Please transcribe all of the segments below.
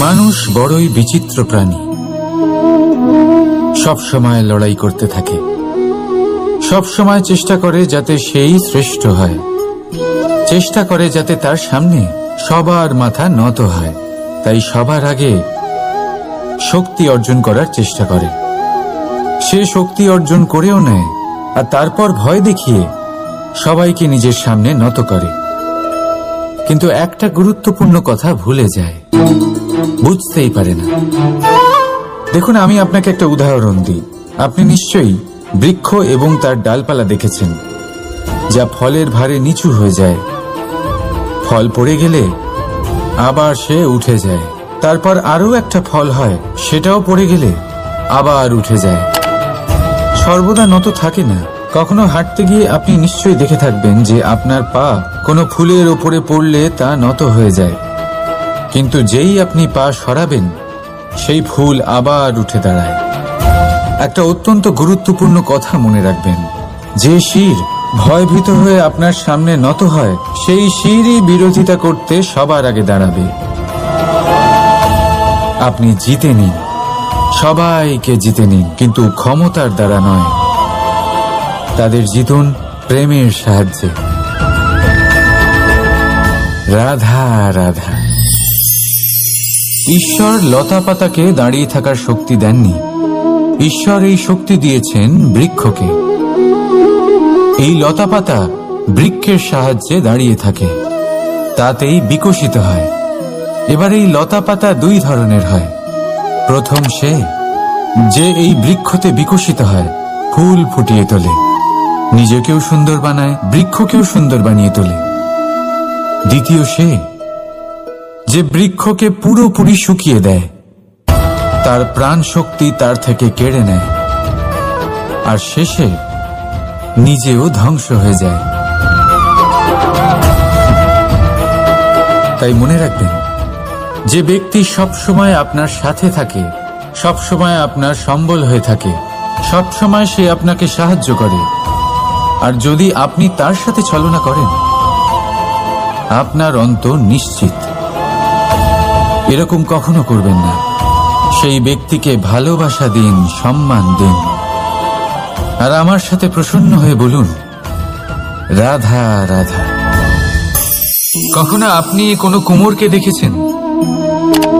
মানুষ বড়ই বিচিত্র প্রাণী। সব সময় লড়াই করতে থাকে, সব সময় চেষ্টা করে যাতে সেই শ্রেষ্ঠ হয়, চেষ্টা করে যাতে তার সামনে সবার মাথা নত হয়। তাই সবার আগে শক্তি অর্জন করার চেষ্টা করে। সে শক্তি অর্জন করেও নেয়, আর তারপর ভয় দেখিয়ে সবাইকে নিজের সামনে নত করে। কিন্তু একটা গুরুত্বপূর্ণ কথা ভুলে যায়, বুঝতেই পারে না। দেখুন, আমি আপনাকে একটা উদাহরণ দিই। আপনি নিশ্চয়ই বৃক্ষ এবং তার ডালপালা দেখেছেন, যা ফলের ভারে নিচু হয়ে যায়। ফল পড়ে গেলে আবার সে উঠে যায়, তারপর আরও একটা ফল হয়, সেটাও পড়ে গেলে আবার উঠে যায়। সর্বদা নত থাকে না। কখনো হাঁটতে গিয়ে আপনি নিশ্চয়ই দেখে থাকবেন যে আপনার পা কোনো ফুলের ওপরে পড়লে তা নত হয়ে যায়, কিন্তু যেই আপনি পা সরাবেন সেই ফুল আবার উঠে দাঁড়ায়। একটা অত্যন্ত গুরুত্বপূর্ণ কথা মনে রাখবেন, যে শির ভয়ভীত হয়ে আপনার সামনে নত হয়, সেই শিরই বিরোধিতা করতে সবার আগে দাঁড়াবে। আপনি জিতে নিন, সবাইকে জিতে নিন, কিন্তু ক্ষমতার দ্বারা নয়। তাদের জিতুন প্রেমের সাহায্যে। রাধা রাধা। ঈশ্বর লতা পাতাকে দাঁড়িয়ে থাকার শক্তি দেননি, ঈশ্বর এই শক্তি দিয়েছেন বৃক্ষকে। এই লতা পাতা বৃক্ষের সাহায্যে দাঁড়িয়ে থাকে, তাতেই বিকশিত হয়। এবার এই লতা পাতা দুই ধরনের হয়। প্রথম সে যে এই বৃক্ষতে বিকশিত হয়, ফুল ফুটিয়ে তোলে, নিজেকেও সুন্দর বানায়, বৃক্ষকেও সুন্দর বানিয়ে তোলে। দ্বিতীয় সে যে বৃক্ষকে পুরোপুরি শুকিয়ে দেয়, তার প্রাণ শক্তি তার থেকে কেড়ে নেয়, আর শেষে নিজেও ধ্বংস হয়ে যায়। তাই মনে রাখবেন, যে ব্যক্তি সব সময় আপনার সাথে থাকে, সব সময় আপনার সম্বল হয়ে থাকে, সব সময় সে আপনাকে সাহায্য করে, আর যদি আপনি তার সাথে ছলনা করেন, আপনার অন্ত নিশ্চিত। এরকম কখনো করবেন না। সেই ব্যক্তিকে ভালোবাসা দিন, সম্মান দিন, আর আমার সাথে প্রসন্ন হয়ে বলুন, রাধা রাধা। কখনো আপনি কোনো কুমোরকে দেখেছেন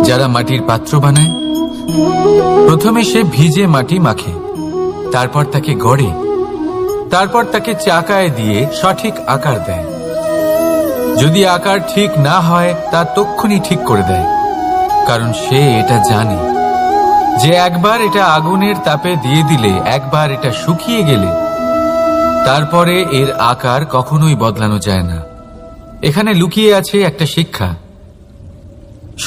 যারা মাটির পাত্র বানায়? প্রথমে সে ভিজে মাটি মাখে, তারপর তাকে গড়ে, তারপর তাকে চাকায় দিয়ে সঠিক আকার দেয়। যদি আকার ঠিক না হয় তা তক্ষুনি ঠিক করে দেয়, কারণ সে এটা জানে যে একবার এটা আগুনের তাপে দিয়ে দিলে, একবার এটা শুকিয়ে গেলে তারপরে এর আকার কখনোই বদলানো যায় না। এখানে লুকিয়ে আছে একটা শিক্ষা,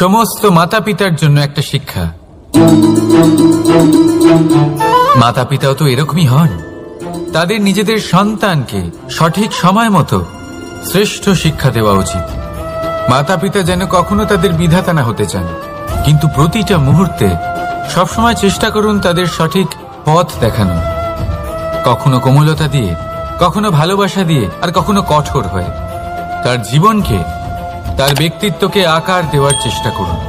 সমস্ত মাতা পিতার জন্য একটা শিক্ষা। মাতা পিতাও তো এরকমই হন। তাদের নিজেদের সন্তানকে সঠিক সময় মতো শ্রেষ্ঠ শিক্ষা দেওয়া উচিত। মাতা পিতা যেন কখনো তাদের বিধাতা না হতে চান, কিন্তু প্রতিটা মুহূর্তে সবসময় চেষ্টা করুন তাদের সঠিক পথ দেখানো। কখনো কোমলতা দিয়ে, কখনো ভালোবাসা দিয়ে, আর কখনো কঠোর হয়ে। তার জীবনকে, তার ব্যক্তিত্বকে আকার দেওয়ার চেষ্টা করুন।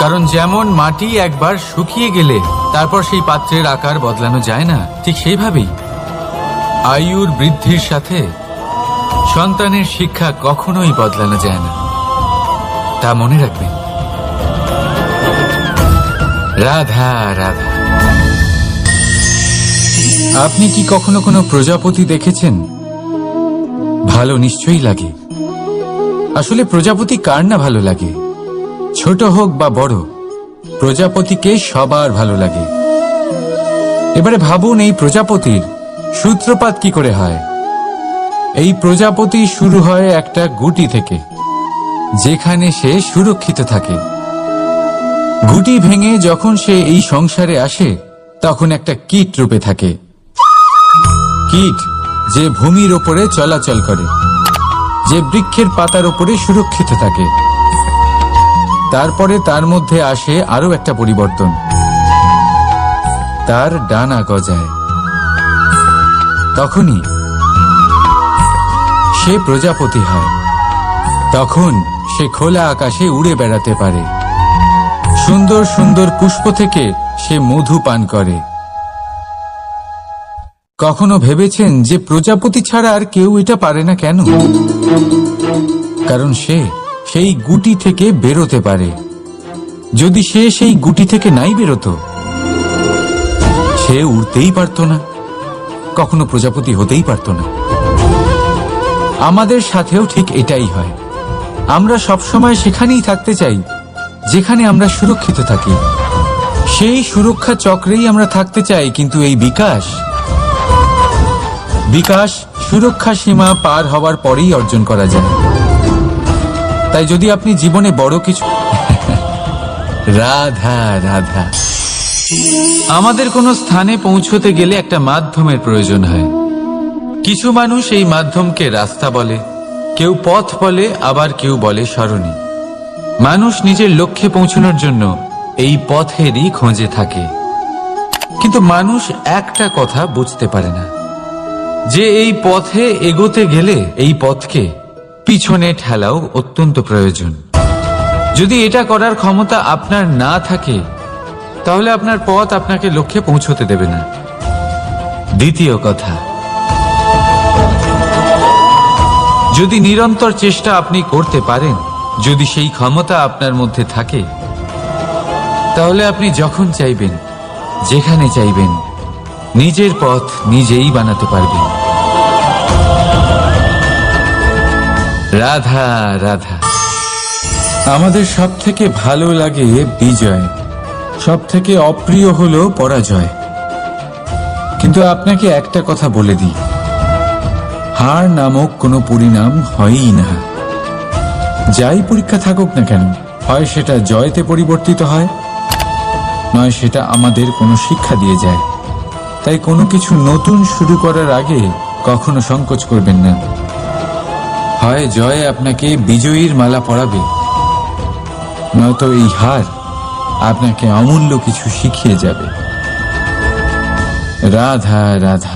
কারণ যেমন মাটি একবার শুকিয়ে গেলে তারপর সেই পাত্রের আকার বদলানো যায় না, ঠিক সেইভাবেই আয়ুর বৃদ্ধির সাথে সন্তানের শিক্ষা কখনোই বদলানো যায় না। তা মনে রাখবেন। রাধা রাধা। আপনি কি কখনো কোনো প্রজাপতি দেখেছেন? ভালো নিশ্চয়ই লাগে। আসলে প্রজাপতি কার না ভালো লাগে? ছোট হোক বা বড়, প্রজাপতিকে সবার ভালো লাগে। এবারে ভাবুন, এই প্রজাপতির সূত্রপাত কি করে হয়? এই প্রজাপতি শুরু হয় একটা গুটি থেকে, যেখানে সে সুরক্ষিত থাকে। গুটি ভেঙে যখন সে এই সংসারে আসে, তখন একটা কীট রূপে থাকে। কীট যে ভূমির ওপরে চলাচল করে, যে বৃক্ষের পাতার ওপরে সুরক্ষিত থাকে। তারপরে তার মধ্যে আসে আরো একটা পরিবর্তন, তার ডানা গজায়। তখনই সে প্রজাপতি হয়। তখন সে খোলা আকাশে উড়ে বেড়াতে পারে। সুন্দর সুন্দর পুষ্প থেকে সে মধু পান করে। কখনো ভেবেছেন যে প্রজাপতি ছাড়া আর কেউ এটা পারে না কেন? কারণ সে সেই গুটি থেকে বেরোতে পারে। যদি সে সেই গুটি থেকে নাই বেরোতো, সে উড়তেই পারত না, কখনো প্রজাপতি হতেই পারত না। আমাদের সাথেও ঠিক এটাই হয়। আমরা সবসময় সেখানেই থাকতে চাই যেখানে আমরা সুরক্ষিত থাকি। সেই সুরক্ষা চক্রেই আমরা থাকতে চাই, কিন্তু এই বিকাশ সুরক্ষা সীমা পার হওয়ার পরেই অর্জন করা যায়। তাই যদি আপনি জীবনে বড় কিছু রাধা রাধা, আমাদের কোনো স্থানে পৌঁছতে গেলে একটা মাধ্যমের প্রয়োজন হয়। কিছু মানুষ এই মাধ্যমকে রাস্তা বলে, কেউ পথ বলে, আবার কেউ বলে সরণি। মানুষ নিজের লক্ষ্যে পৌঁছানোর জন্য এই পথেরই খোঁজে থাকে, কিন্তু মানুষ একটা কথা বুঝতে পারে না, যে এই পথে এগোতে গেলে এই পথকে পিছনে ঠেলাও অত্যন্ত প্রয়োজন। যদি এটা করার ক্ষমতা আপনার না থাকে, তাহলে আপনার পথ আপনাকে লক্ষ্যে পৌঁছতে দেবে না। দ্বিতীয় কথা, যদি নিরন্তর চেষ্টা আপনি করতে পারেন, যদি সেই ক্ষমতা আপনার মধ্যে থাকে, তাহলে আপনি যখন চাইবেন, যেখানে চাইবেন, নিজের পথ নিজেই বানাতে পারবেন। রাধা রাধা। আমাদের সব থেকে ভালো লাগে বিজয়, সব থেকে অপ্রিয় হলো পরাজয়। কিন্তু আপনাকে একটা কথা বলে দিই, হার নামক কোনো পরিণাম হয়ই না। যাই পরীক্ষা থাকুক না কেন, হয় সেটা জয়তে পরিবর্তিত হয়, নয় সেটা আমাদের কোনো শিক্ষা দিয়ে যায়। তাই কোনো কিছু নতুন শুরু করার আগে কখনো সংকোচ করবেন না। হয় জয় আপনাকে বিজয়ীর মালা পরাবে, নয়তো এই হার আপনাকে অমূল্য কিছু শিখিয়ে যাবে। রাধা রাধা।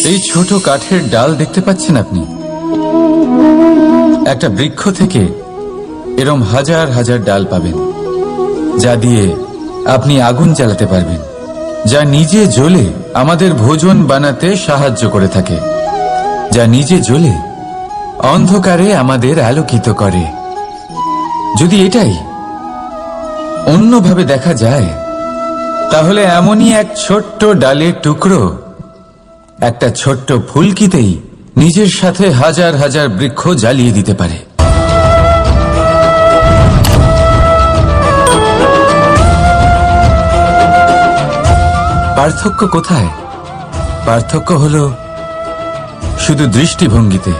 এই ছোট কাঠের ডাল দেখতে পাচ্ছেন আপনি? একটা বৃক্ষ থেকে এরম হাজার হাজার ডাল পাবেন, যা দিয়ে আপনি আগুন জ্বালাতে পারবেন, যা নিজে জ্বলে আমাদের ভোজন বানাতে সাহায্য করে থাকে, যা নিজে জ্বলে অন্ধকারে আমাদের আলোকিত করে। যদি এটাই অন্যভাবে দেখা যায়, তাহলে এমনই এক ছোট্ট ডালের টুকরো একটা ছোট্ট ফুলকিতেই নিজের সাথে হাজার হাজার বৃক্ষ জ্বালিয়ে দিতে পারে। পার্থক্য কোথায়? পার্থক্য হলো শুধু দৃষ্টিভঙ্গিতে,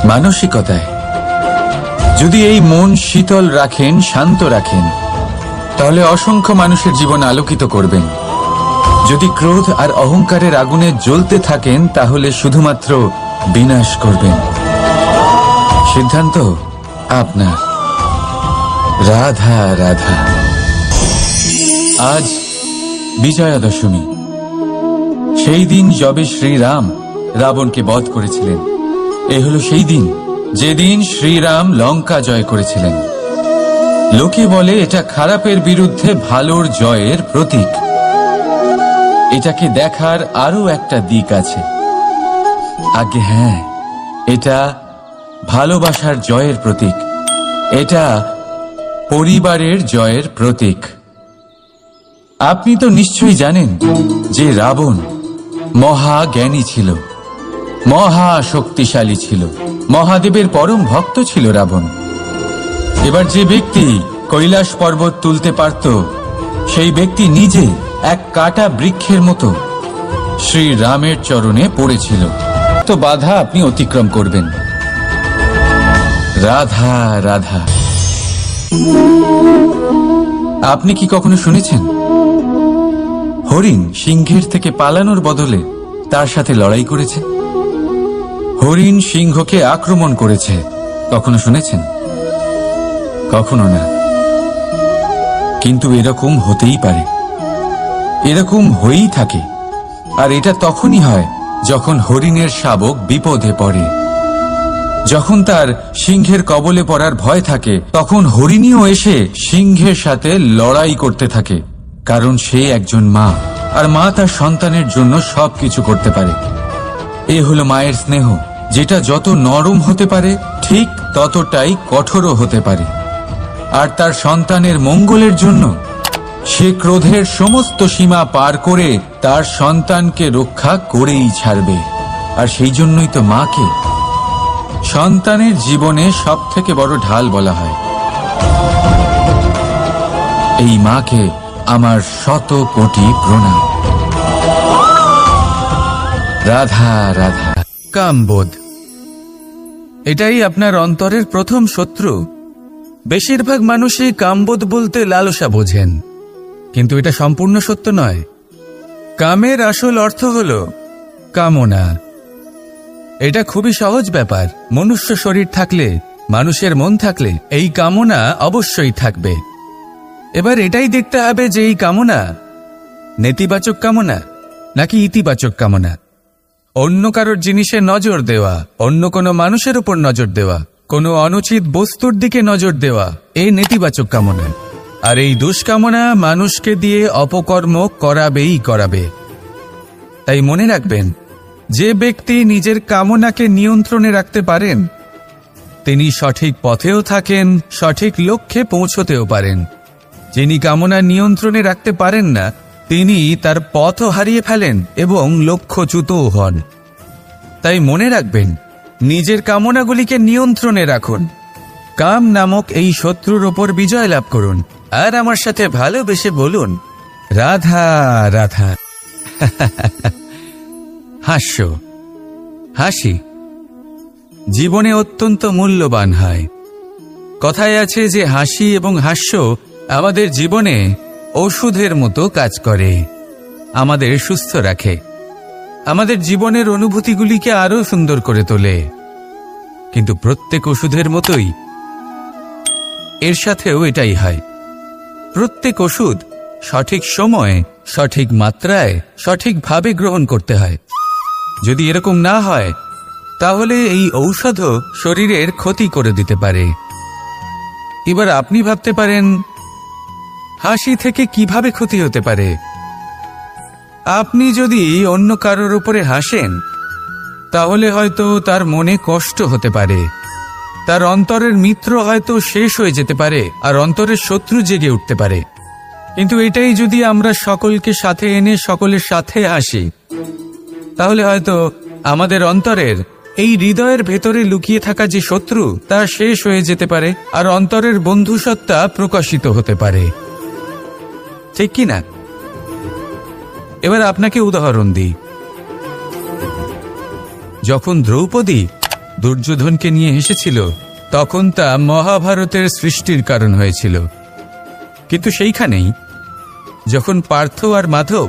মানসিকতায়। যদি এই মন শীতল রাখেন, শান্ত রাখেন, তাহলে অসংখ্য মানুষের জীবন আলোকিত করবেন। যদি ক্রোধ আর অহংকারের আগুনে জ্বলতে থাকেন, তাহলে শুধুমাত্র বিনাশ করবেন। সিদ্ধান্ত আপনার। রাধা রাধা। আজ বিজয়া দশমী, সেই দিন যবে শ্রীরাম রাবণকে বধ করেছিলেন। এ হলো সেই দিন যেদিন শ্রীরাম লঙ্কা জয় করেছিলেন। লোকে বলে এটা খারাপের বিরুদ্ধে ভালোর জয়ের প্রতীক। এটাকে দেখার আরো একটা দিক আছে। আগে হ্যাঁ, এটা ভালোবাসার জয়ের প্রতীক, এটা পরিবারের জয়ের প্রতীক। আপনি তো নিশ্চয়ই জানেন যে রাবণ মহাজ্ঞানী ছিল, মহা শক্তিশালী ছিল, মহাদেবের পরম ভক্ত ছিল রাবণ। এবার যে ব্যক্তি কৈলাস পর্বত তুলতে পারত, সেই ব্যক্তি নিজে এক কাটা বৃক্ষের মতো শ্রীরামের চরণে পড়েছিল। তো বাধা আপনি অতিক্রম করবেন। রাধা রাধা। আপনি কি কখনো শুনেছেন হরিণ সিংহের থেকে পালানোর বদলে তার সাথে লড়াই করেছে? হরিণ সিংহকে আক্রমণ করেছে, কখনো শুনেছেন? কখনো না। কিন্তু এরকম হতেই পারে, এরকম হয়েই থাকে। আর এটা তখনই হয় যখন হরিণের শাবক বিপদে পড়ে। যখন তার সিংহের কবলে পড়ার ভয় থাকে তখন হরিণীও এসে সিংহের সাথে লড়াই করতে থাকে, কারণ সে একজন মা, আর মা তার সন্তানের জন্য সবকিছু করতে পারে। এ হলো মায়ের স্নেহ, যেটা যত নরম হতে পারে ঠিক ততটাই কঠোরও হতে পারে। আর তার সন্তানের মঙ্গলের জন্য সে ক্রোধের সমস্ত সীমা পার করে তার সন্তানকে রক্ষা করেই ছাড়বে। আর সেই জন্যই তো মাকে সন্তানের জীবনে সব থেকে বড় ঢাল বলা হয়। এই মাকে আমার শত কোটি প্রণাম। রাধা রাধা। কামবোধ, এটাই আপনার অন্তরের প্রথম শত্রু। বেশিরভাগ মানুষই কামবোধ বলতে লালসা বোঝেন, কিন্তু এটা সম্পূর্ণ সত্য নয়। কামের আসল অর্থ হল কামনা। এটা খুবই সহজ ব্যাপার। মনুষ্য শরীর থাকলে, মানুষের মন থাকলে এই কামনা অবশ্যই থাকবে। এবার এটাই দেখতে হবে যে এই কামনা নেতিবাচক কামনা নাকি ইতিবাচক কামনা। অন্য কারোর জিনিসে নজর দেওয়া, অন্য কোনো মানুষের উপর নজর দেওয়া, কোনো অনুচিত বস্তুর দিকে নজর দেওয়া, এই নেতিবাচক কামনা। আর এই দুষ্কামনা মানুষকে দিয়ে অপকর্ম করাবেই করাবে। তাই মনে রাখবেন, যে ব্যক্তি নিজের কামনাকে নিয়ন্ত্রণে রাখতে পারেন তিনি সঠিক পথেও থাকেন, সঠিক লক্ষ্যে পৌঁছতেও পারেন। যিনি কামনা নিয়ন্ত্রণে রাখতে পারেন না তিনি তার পথও হারিয়ে ফেলেন এবং লক্ষ্যচ্যুতও হন। তাই মনে রাখবেন, নিজের কামনাগুলিকে নিয়ন্ত্রণে রাখুন। কাম নামক এই শত্রুর ওপর বিজয় লাভ করুন। আর আমার সাথে ভালোবেসে বলুন, রাধা রাধা। হাস্য, হাসি জীবনে অত্যন্ত মূল্যবান হয়। কথায় আছে যে হাসি এবং হাস্য আমাদের জীবনে ওষুধের মতো কাজ করে, আমাদের সুস্থ রাখে, আমাদের জীবনের অনুভূতিগুলিকে আরো সুন্দর করে তোলে। কিন্তু প্রত্যেক ওষুধের মতোই এর সাথেও এটাই হয়। প্রত্যেক ওষুধ সঠিক সময়ে, সঠিক মাত্রায়, সঠিকভাবে গ্রহণ করতে হয়। যদি এরকম না হয় তাহলে এই ঔষধও শরীরের ক্ষতি করে দিতে পারে। এবার আপনি ভাবতে পারেন, হাসি থেকে কিভাবে ক্ষতি হতে পারে? আপনি যদি অন্য কারোর উপরে হাসেন তাহলে হয়তো তার মনে কষ্ট হতে পারে, তার অন্তরের মিত্র হয়তো শেষ হয়ে যেতে পারে, আর অন্তরের শত্রু জেগে উঠতে পারে। কিন্তু এটাই যদি আমরা সকলকে সাথে এনে সকলের সাথে হাসি, তাহলে হয়তো আমাদের অন্তরের এই হৃদয়ের ভেতরে লুকিয়ে থাকা যে শত্রু তা শেষ হয়ে যেতে পারে, আর অন্তরের বন্ধুসত্তা প্রকাশিত হতে পারে। ঠিক কি না? এবার আপনাকে উদাহরণ দিই। যখন দ্রৌপদী দুর্যোধনকে নিয়ে হেসেছিল তখন তা মহাভারতের সৃষ্টির কারণ হয়েছিল। কিন্তু সেইখানেই যখন পার্থ আর মাধব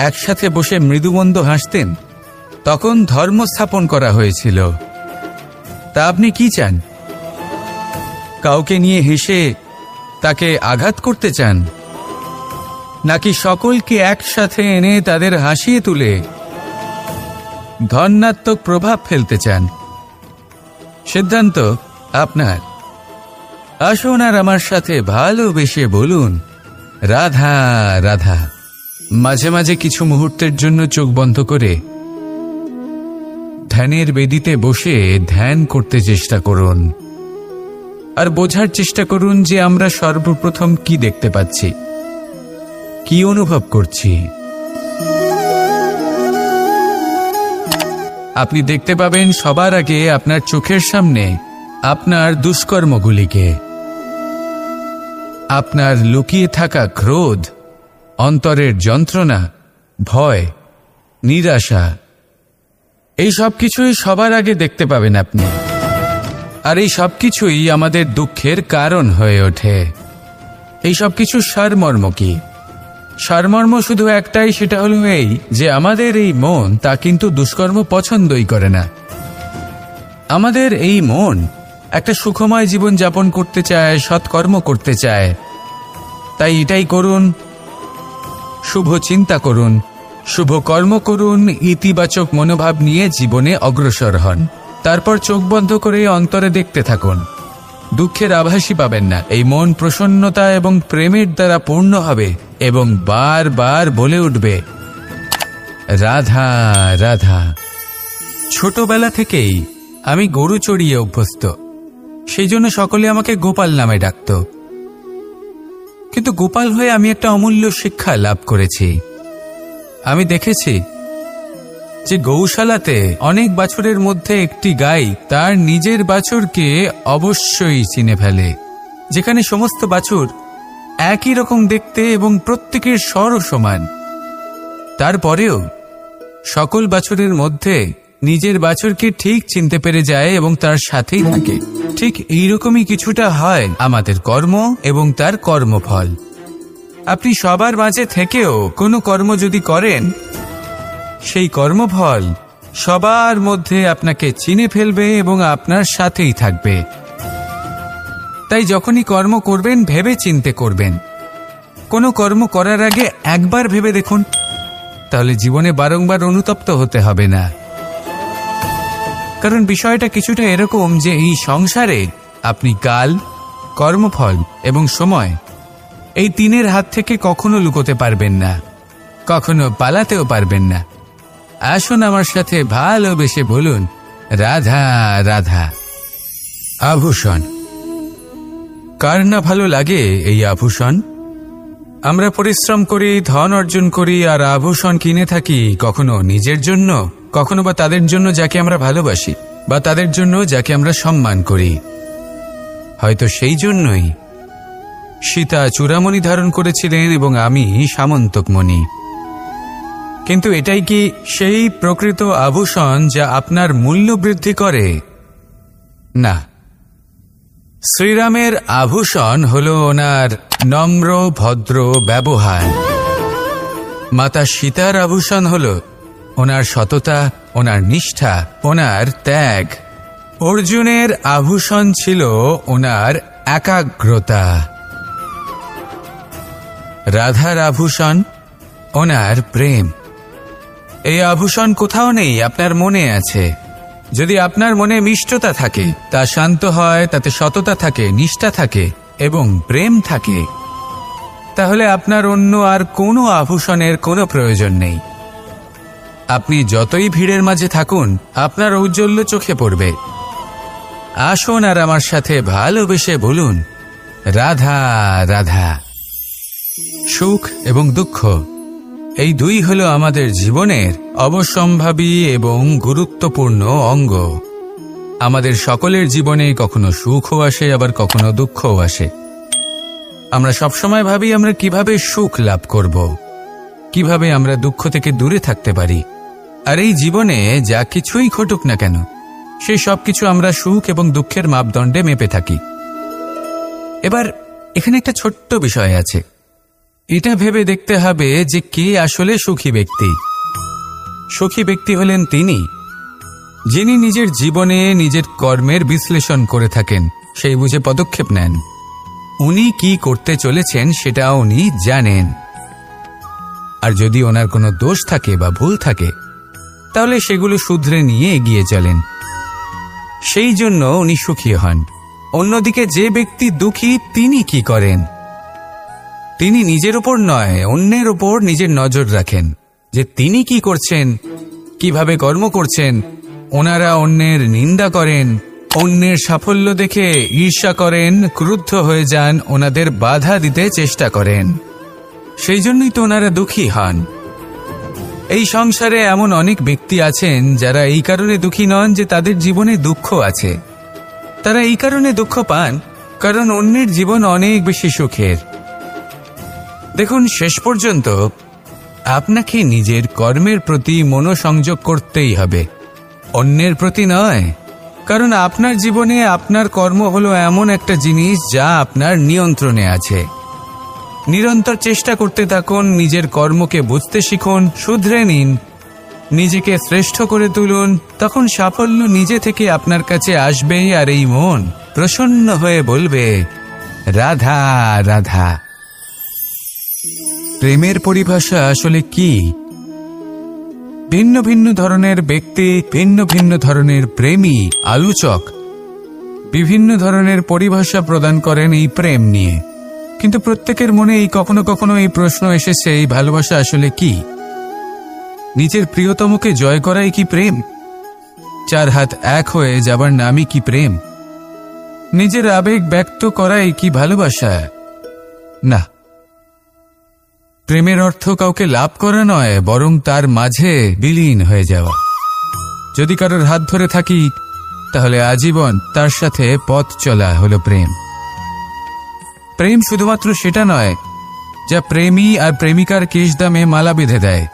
একসাথে বসে মৃদুমন্দ হাসতেন তখন ধর্ম স্থাপন করা হয়েছিল। তা আপনি কি চান? কাউকে নিয়ে হেসে তাকে আঘাত করতে চান, নাকি সকলকে একসাথে এনে তাদের হাসিয়ে তুলে ধনাত্মক প্রভাব ফেলতে চান? সিদ্ধান্ত আপনার। আসুন আর আমার সাথে ভালোবেসে বলুন, রাধা রাধা। মাঝে মাঝে কিছু মুহূর্তের জন্য চোখ বন্ধ করে ধ্যানের বেদিতে বসে ধ্যান করতে চেষ্টা করুন, আর বোঝার চেষ্টা করুন যে আমরা সর্বপ্রথম কি দেখতে পাচ্ছি, কি অনুভব করছি। আপনি দেখতে পাবেন সবার আগে আপনার চোখের সামনে আপনার দুষ্কর্মগুলিকে, আপনার লুকিয়ে থাকা ক্রোধ, অন্তরের যন্ত্রণা, ভয়, নিরাশা, এই সব কিছুই সবার আগে দেখতে পাবেন আপনি। আর এই সব কিছুই আমাদের দুঃখের কারণ হয়ে ওঠে। এই সব কিছু সারমর্ম কি? সারমর্ম শুধু একটাই, সেটা হলো এই যে আমাদের এই মন তা কিন্তু দুষ্কর্ম পছন্দই করে না। আমাদের এই মন একটা সুখময় জীবন যাপন করতে চায়, সৎকর্ম করতে চায়। তাই এটাই করুন, শুভ চিন্তা করুন, শুভ কর্ম করুন, ইতিবাচক মনোভাব নিয়ে জীবনে অগ্রসর হন। তারপর চোখ বন্ধ করে অন্তরে দেখতে থাকুন। দুঃখের আভাসই পাবেন না। এই মন প্রসন্নতা এবং প্রেমের দ্বারা পূর্ণ হবে এবং বারবার বলে উঠবে, রাধা রাধা। ছোটবেলা থেকেই আমি গরু চড়িয়ে অভ্যস্ত, সেই জন্য সকলে আমাকে গোপাল নামে ডাকত। কিন্তু গোপাল হয়ে আমি একটা অমূল্য শিক্ষা লাভ করেছি। আমি দেখেছি যে গৌশালাতে অনেক বাছুরের মধ্যে একটি গাই তার নিজের বাছুরকে অবশ্যই চিনে ফেলে। যেখানে সমস্ত বাছুর একই রকম দেখতে এবং প্রত্যেকের স্বরও সমান, তারপরেও সকল বাছুরের মধ্যে নিজের বাছুরকে ঠিক চিনতে পেরে যায় এবং তার সাথেই থাকে। ঠিক এইরকমই কিছুটা হয় আমাদের কর্ম এবং তার কর্মফল। আপনি সবার মাঝে থেকেও কোনো কর্ম যদি করেন, সেই কর্মফল সবার মধ্যে আপনাকে চিনে ফেলবে এবং আপনার সাথেই থাকবে। তাই যখনই কর্ম করবেন ভেবে চিন্তে করবেন। কোনো কর্ম করার আগে একবার ভেবে দেখুন, তাহলে জীবনে বারংবার অনুতপ্ত হতে হবে না। কারণ বিষয়টা কিছুটা এরকম যে এই সংসারে আপনি কাল, কর্মফল এবং সময়, এই তিনের হাত থেকে কখনো লুকোতে পারবেন না, কখনো পালাতেও পারবেন না। আসুন আমার সাথে ভালোবেসে বলুন, রাধা রাধা। আভূষণ। কার না ভালো লাগে এই আভূষণ? আমরা পরিশ্রম করি, ধন অর্জন করি আর আভূষণ কিনে থাকি, কখনো নিজের জন্য, কখনো বা তাদের জন্য যাকে আমরা ভালোবাসি, বা তাদের জন্য যাকে আমরা সম্মান করি। হয়তো সেই জন্যই সীতা চূড়ামণি ধারণ করেছিলেন এবং আমি সামন্তকমণি। কিন্তু এটাই কি সেই প্রকৃত আভূষণ যা আপনার মূল্য বৃদ্ধি করে? না। শ্রীরামের আভূষণ হল ওনার নম্র ভদ্র ব্যবহার। মাতা সীতার আভূষণ হল ওনার সততা, ওনার নিষ্ঠা, ওনার ত্যাগ। অর্জুনের আভূষণ ছিল ওনার একাগ্রতা। রাধার আভূষণ ওনার প্রেম। এই আভূষণ কোথাও নেই, আপনার মনে আছে। যদি আপনার মনে মিষ্টতা থাকে, তা শান্ত হয়, তাতে সততা থাকে, নিষ্ঠা থাকে এবং প্রেম থাকে, তাহলে আপনার অন্য আর কোনো আভূষণের কোনো প্রয়োজন নেই। আপনি যতই ভিড়ের মাঝে থাকুন, আপনার ঔজ্জ্বল্য চোখে পড়বে। আসুন আর আমার সাথে ভালোবেসে বলুন, রাধা রাধা। সুখ এবং দুঃখ, এই দুই হলো আমাদের জীবনের অবশ্যম্ভাবী এবং গুরুত্বপূর্ণ অঙ্গ। আমাদের সকলের জীবনে কখনো সুখও আসে, আবার কখনো দুঃখও আসে। আমরা সবসময় ভাবি আমরা কিভাবে সুখ লাভ করব, কিভাবে আমরা দুঃখ থেকে দূরে থাকতে পারি। আর এই জীবনে যা কিছুই ঘটুক না কেন, সেই সব কিছু আমরা সুখ এবং দুঃখের মাপদণ্ডে মেপে থাকি। এবার এখানে একটা ছোট্ট বিষয় আছে। এটা ভেবে দেখতে হবে যে কে আসলে সুখী ব্যক্তি। সুখী ব্যক্তি হলেন তিনি যিনি নিজের জীবনে নিজের কর্মের বিশ্লেষণ করে থাকেন, সেই বুঝে পদক্ষেপ নেন। উনি কি করতে চলেছেন সেটা উনি জানেন। আর যদি ওনার কোনো দোষ থাকে বা ভুল থাকে, তাহলে সেগুলো শুধরে নিয়ে এগিয়ে চলেন। সেই জন্য উনি সুখী হন। অন্যদিকে যে ব্যক্তি দুঃখী, তিনি কি করেন? তিনি নিজের উপর নয়, অন্যের উপর নিজের নজর রাখেন যে তিনি কি করছেন, কিভাবে কর্ম করছেন। ওনারা অন্যের নিন্দা করেন, অন্যের সাফল্য দেখে ঈর্ষা করেন, ক্রুদ্ধ হয়ে যান, ওনাদের বাধা দিতে চেষ্টা করেন। সেই জন্যই তো ওনারা দুঃখী হন। এই সংসারে এমন অনেক ব্যক্তি আছেন যারা এই কারণে দুঃখী নন যে তাদের জীবনে দুঃখ আছে। তারা এই কারণে দুঃখ পান কারণ অন্যের জীবন অনেক বেশি সুখের। দেখুন, শেষ পর্যন্ত আপনাকে নিজের কর্মের প্রতি মনোসংযোগ করতেই হবে, অন্যের প্রতি নয়। কারণ আপনার জীবনে আপনার কর্ম হলো এমন একটা জিনিস যা আপনার নিয়ন্ত্রণে আছে। নিরন্তর চেষ্টা করতে থাকুন, নিজের কর্মকে বুঝতে শিখুন, শুধরে নিন, নিজেকে শ্রেষ্ঠ করে তুলুন। তখন সাফল্য নিজে থেকে আপনার কাছে আসবে আর এই মন প্রসন্ন হয়ে বলবে, রাধা রাধা। প্রেমের পরিভাষা আসলে কি? ভিন্ন ভিন্ন ধরনের ব্যক্তি, ভিন্ন ভিন্ন ধরনের প্রেমী, আলোচক বিভিন্ন ধরনের পরিভাষা প্রদান করেন এই প্রেম নিয়ে। কিন্তু প্রত্যেকের মনেই কখনো কখনো এই প্রশ্ন এসেছে, এই ভালোবাসা আসলে কি? নিজের প্রিয়তমকে জয় করাই কি প্রেম? চার হাত এক হয়ে যাবার নামই কি প্রেম? নিজের আবেগ ব্যক্ত করাই কি ভালোবাসা? না, প্রেমের অর্থ কাউকে লাভ করা নয়, বরং তার মাঝে বিলীন হয়ে যাওয়া। যদি কারোর হাত ধরে থাকি, তাহলে আজীবন তার সাথে পথ চলা হলো প্রেম। প্রেম শুধুমাত্র সেটা নয় যা প্রেমী আর প্রেমিকার কেশদামে মালা বেঁধে দেয়।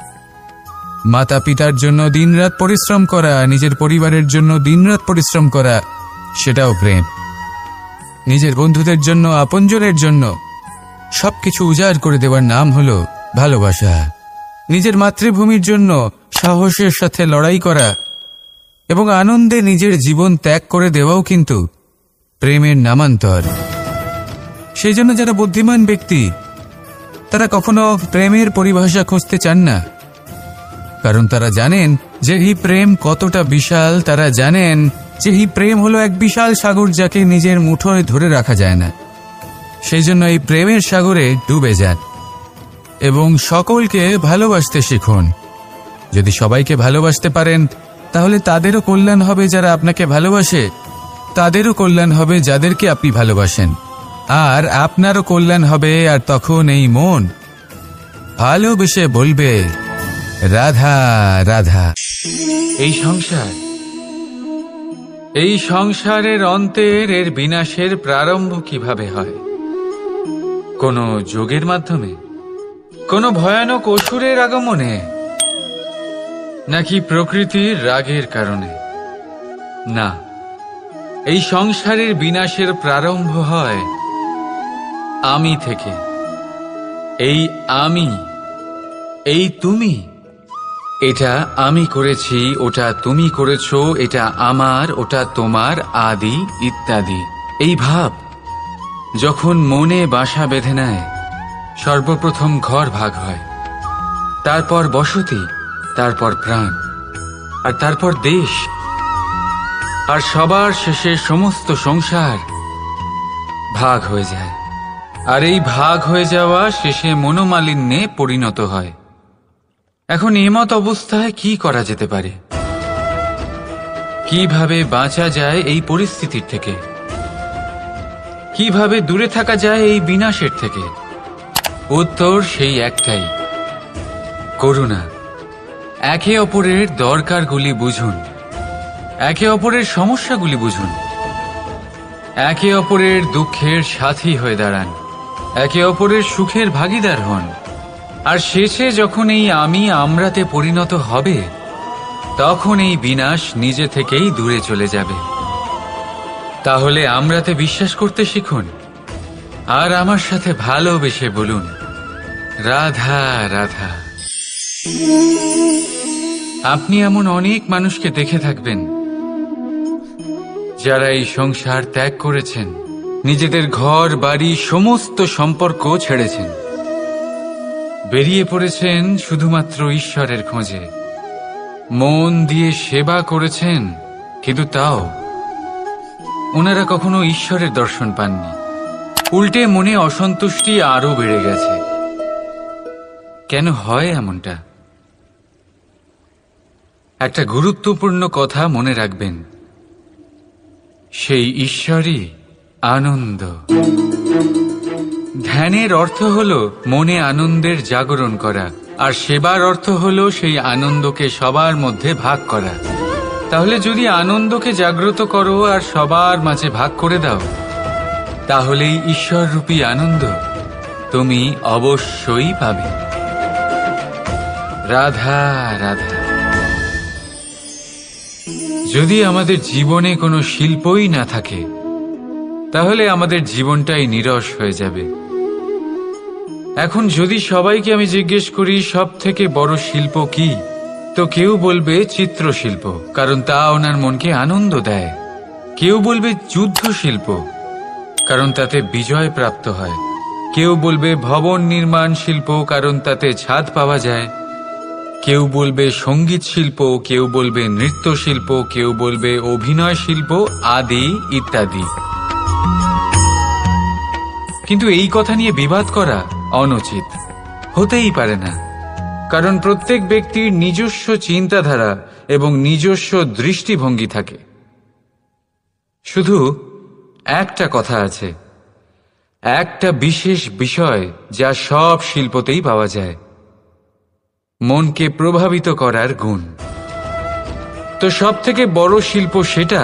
মাতা পিতার জন্য দিনরাত পরিশ্রম করা, নিজের পরিবারের জন্য দিনরাত পরিশ্রম করা, সেটাও প্রেম। নিজের বন্ধুদের জন্য, আপনজনের জন্য সবকিছু উজাড় করে দেওয়ার নাম হলো ভালোবাসা। নিজের মাতৃভূমির জন্য সাহসের সাথে লড়াই করা এবং আনন্দে নিজের জীবন ত্যাগ করে দেওয়াও কিন্তু প্রেমের নামান্তর। সেই জন্য যারা বুদ্ধিমান ব্যক্তি, তারা কখনো প্রেমের পরিভাষা খুঁজতে চান না, কারণ তারা জানেন যে এই প্রেম কতটা বিশাল। তারা জানেন যে এই প্রেম হলো এক বিশাল সাগর, যাকে নিজের মুঠোয় ধরে রাখা যায় না। সেই জন্য এই প্রেমের সাগরে ডুবে যান এবং সকলকে ভালোবাসতে শিখুন। যদি সবাইকে ভালোবাসতে পারেন, তাহলে তাদেরও কল্যাণ হবে যারা আপনাকে ভালোবাসে, তাদেরও কল্যাণ হবে যাদেরকে আপনি ভালোবাসেন, আর আপনারও কল্যাণ হবে। আর তখন এই মন ভালোবেসে বলবে, রাধা রাধা। এই সংসারের অন্তের, এর বিনাশের প্রারম্ভ কিভাবে হয়? কোন যোগের মাধ্যমে? কোন ভয়ানক অসুরের আগমনে? নাকি প্রকৃতির রাগের কারণে? না, এই সংসারের বিনাশের প্রারম্ভ হয় আমি থেকে। এই আমি, এই তুমি, এটা আমি করেছি, ওটা তুমি করেছো, এটা আমার, ওটা তোমার, আদি ইত্যাদি। এই ভাব যখন মনে বাসা বেঁধে নেয়, সর্বপ্রথম ঘর ভাগ হয়, তারপর বসতি, তারপর প্রাণ, আর তারপর দেশ, আর সবার শেষে সমস্ত সংসার ভাগ হয়ে যায়। আর এই ভাগ হয়ে যাওয়া শেষে মনোমালিন্যে পরিণত হয়। এখন এমত অবস্থায় কি করা যেতে পারে? কিভাবে বাঁচা যায় এই পরিস্থিতির থেকে? কিভাবে দূরে থাকা যায় এই বিনাশের থেকে? উত্তর সেই একটাই, করুণা। একে অপরের দরকারগুলি বুঝুন, একে অপরের সমস্যাগুলি বুঝুন, একে অপরের দুঃখের সাথী হয়ে দাঁড়ান, একে অপরের সুখের ভাগীদার হন। আর শেষে যখন এই আমি আমরাতে পরিণত হবে, তখন এই বিনাশ নিজে থেকেই দূরে চলে যাবে। তাহলে আমরাতে বিশ্বাস করতে শিখুন, আর আমার সাথে ভালোবেসে বলুন, রাধা রাধা। আপনি এমন অনেক মানুষকে দেখে থাকবেন যারা এই সংসার ত্যাগ করেছেন, নিজেদের ঘর বাড়ি সমস্ত সম্পর্ক ছেড়েছেন, বেরিয়ে পড়েছেন শুধুমাত্র ঈশ্বরের খোঁজে। মন দিয়ে সেবা করেছেন, কিন্তু তাও ওনারা কখনো ঈশ্বরের দর্শন পাননি। উল্টে মনে অসন্তুষ্টি আরো বেড়ে গেছে। কেন হয় এমনটা? একটা গুরুত্বপূর্ণ কথা মনে রাখবেন, সেই ঈশ্বরই আনন্দ। ধ্যানের অর্থ হলো মনে আনন্দের জাগরণ করা, আর সেবার অর্থ হলো সেই আনন্দকে সবার মধ্যে ভাগ করা। তাহলে যদি আনন্দকে জাগ্রত করো আর সবার মাঝে ভাগ করে দাও, তাহলেই ঈশ্বররূপী আনন্দ তুমি অবশ্যই পাবে। রাধা রাধা। যদি আমাদের জীবনে কোনো শিল্পই না থাকে, তাহলে আমাদের জীবনটাই নীরস হয়ে যাবে। এখন যদি সবাইকে আমি জিজ্ঞেস করি সব থেকে বড় শিল্প কি, তো কেউ বলবে চিত্রশিল্প, কারণ তা ওনার মনকে আনন্দ দেয়। কেউ বলবে যুদ্ধ শিল্প, কারণ তাতে বিজয় প্রাপ্ত হয়। কেউ বলবে ভবন নির্মাণ শিল্প, কারণ তাতে ছাদ পাওয়া যায়। কেউ বলবে সঙ্গীত শিল্প, কেউ বলবে নৃত্য শিল্প, কেউ বলবে অভিনয় শিল্প আদি ইত্যাদি। কিন্তু এই কথা নিয়ে বিবাদ করা অনুচিত, হতেই পারে না। কারণ প্রত্যেক ব্যক্তির নিজস্ব চিন্তাধারা এবং নিজস্ব দৃষ্টিভঙ্গি থাকে। শুধু একটা কথা আছে, একটা বিশেষ বিষয় যা সব শিল্পতেই পাওয়া যায়, মনকে প্রভাবিত করার গুণ। তো সব থেকে বড় শিল্প সেটা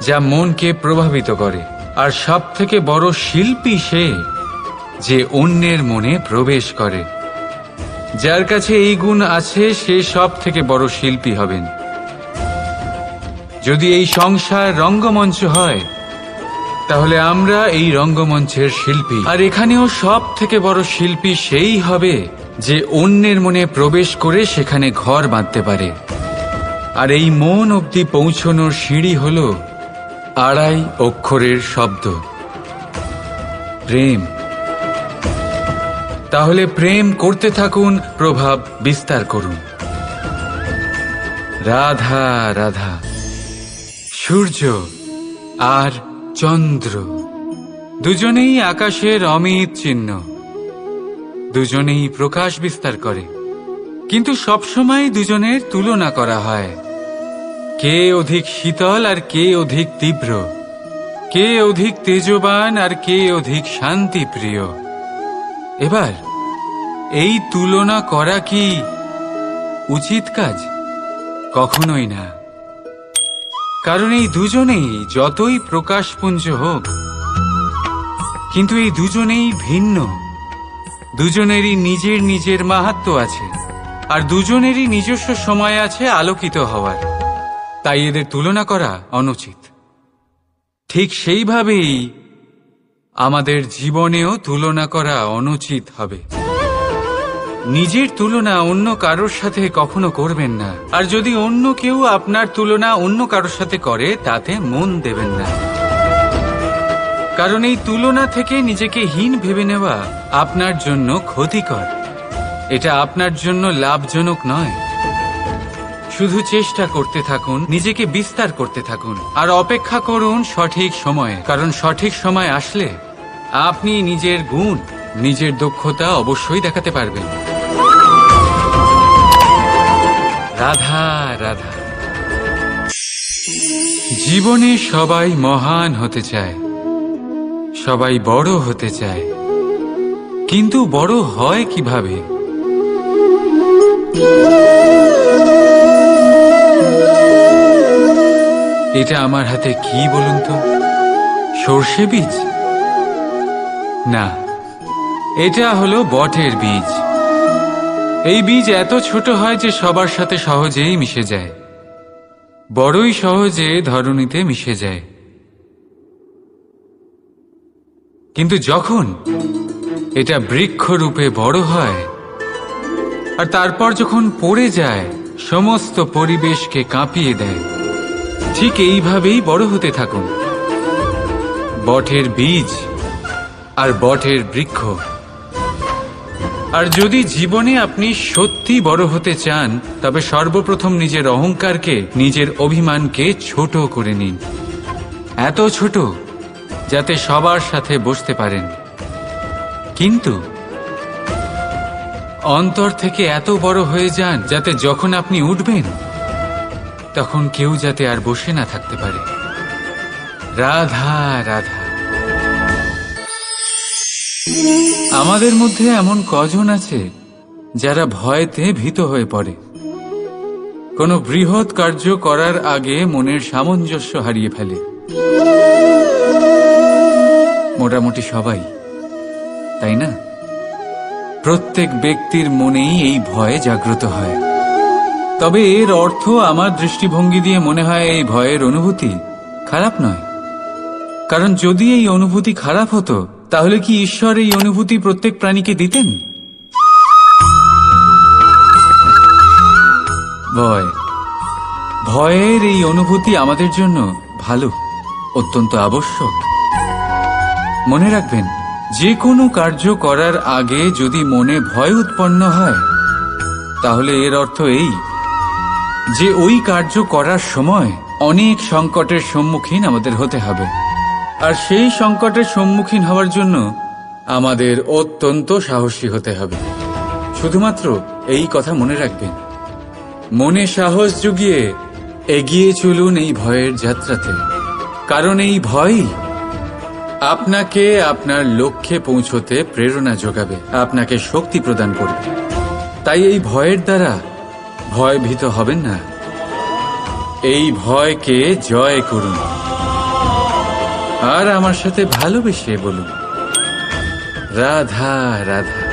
যা মনকে প্রভাবিত করে, আর সব থেকে বড় শিল্পী সে যে অন্যের মনে প্রবেশ করে। যার কাছে এই গুণ আছে সে সব থেকে বড় শিল্পী হবেন। যদি এই সংসার রঙ্গমঞ্চ হয়, তাহলে আমরা এই রঙ্গমঞ্চের শিল্পী। আর এখানেও সব থেকে বড় শিল্পী সেই হবে যে অন্যের মনে প্রবেশ করে সেখানে ঘর বাঁধতে পারে। আর এই মন অবধি পৌঁছনোর সিঁড়ি হল 2.5 অক্ষরের শব্দ, প্রেম। তাহলে প্রেম করতে থাকুন, প্রভাব বিস্তার করুন। রাধা রাধা। সূর্য আর চন্দ্র দুজনেই আকাশের অমিত চিহ্ন, দুজনেই প্রকাশ বিস্তার করে, কিন্তু সবসময় দুজনের তুলনা করা হয়। কে অধিক শীতল আর কে অধিক তীব্র, কে অধিক তেজবান আর কে অধিক শান্তিপ্রিয়। এবার এই তুলনা করা কি উচিত কাজ? কখনোই না। কারণ এই দুজনেই যতই প্রকাশপুঞ্জ হোক, কিন্তু এই দুজনেই ভিন্ন। দুজনেরই নিজের নিজের মাহাত্ম্য আছে, আর দুজনেরই নিজস্ব সময় আছে আলোকিত হওয়ার। তাই এদের তুলনা করা অনুচিত। ঠিক সেইভাবেই আমাদের জীবনেও তুলনা করা অনুচিত হবে। নিজের তুলনা অন্য কারোর সাথে কখনো করবেন না। আর যদি অন্য কেউ আপনার তুলনা অন্য কারোর সাথে করে, তাতে মন দেবেন না। কারণ এই তুলনা থেকে নিজেকে হীন ভেবে নেওয়া আপনার জন্য ক্ষতিকর। এটা আপনার জন্য লাভজনক নয়। শুধু চেষ্টা করতে থাকুন, নিজেকে বিস্তার করতে থাকুন, আর অপেক্ষা করুন সঠিক সময়ে। কারণ সঠিক সময় আসলে আপনি নিজের গুণ, নিজের দক্ষতা অবশ্যই দেখাতে পারবেন। রাধা রাধা। জীবনে সবাই মহান হতে চায়, সবাই বড় হতে চায়, কিন্তু বড় হয় কিভাবে? এটা আমার হাতে কি বলুন তো? সর্ষে বীজ? না, এটা হলো বটের বীজ। এই বীজ এত ছোট হয় যে সবার সাথে সহজেই মিশে যায়, বড়ই সহজে ধরণীতে মিশে যায়। কিন্তু যখন এটা বৃক্ষরূপে বড় হয়, আর তারপর যখন পড়ে যায়, সমস্ত পরিবেশকে কাঁপিয়ে দেয়। ঠিক এইভাবেই বড় হতে থাকুন, বটের বীজ আর বটের বৃক্ষ। আর যদি জীবনে আপনি সত্যি বড় হতে চান, তবে সর্বপ্রথম নিজের অহংকারকে, নিজের অভিমানকে ছোট করে নিন। এত ছোট যাতে সবার সাথে বসতে পারেন, কিন্তু অন্তর থেকে এত বড় হয়ে যান যাতে যখন আপনি উঠবেন, তখন কেউ যাতে আর বসে না থাকতে পারে। রাধা রাধা। আমাদের মধ্যে এমন কজন আছে যারা ভয়তে ভীত হয়ে পড়ে, কোনো বৃহৎ কার্য করার আগে মনের সামঞ্জস্য হারিয়ে ফেলে? মোটামুটি সবাই, তাই না? প্রত্যেক ব্যক্তির মনেই এই ভয় জাগ্রত হয়। তবে এর অর্থ আমার দৃষ্টিভঙ্গি দিয়ে মনে হয় এই ভয়ের অনুভূতি খারাপ নয়। কারণ যদি এই অনুভূতি খারাপ হতো, তাহলে কি ঈশ্বর এই অনুভূতি প্রত্যেক প্রাণীকে দিতেন? ভয়ের এই অনুভূতি আমাদের জন্য ভালো, অত্যন্ত আবশ্যক। মনে রাখবেন, যে কোনো কার্য করার আগে যদি মনে ভয় উৎপন্ন হয়, তাহলে এর অর্থ এই যে ওই কার্য করার সময় অনেক সংকটের সম্মুখীন আমাদের হতে হবে, আর সেই সংকটের সম্মুখীন হওয়ার জন্য আমাদের অত্যন্ত সাহসী হতে হবে। শুধুমাত্র এই কথা মনে রাখবেন, মনে সাহস জুগিয়ে এগিয়ে চলুন এই ভয়ের যাত্রাতে, কারণ এই ভয়ই আপনাকে আপনার লক্ষ্যে পৌঁছতে প্রেরণা যোগাবে, আপনাকে শক্তি প্রদান করবে। তাই এই ভয়ের দ্বারা ভয়ভীত হবেন না, এই ভয়কে জয় করুন আর আমার সাথে ভালোবেসে বলুন, রাধা রাধা।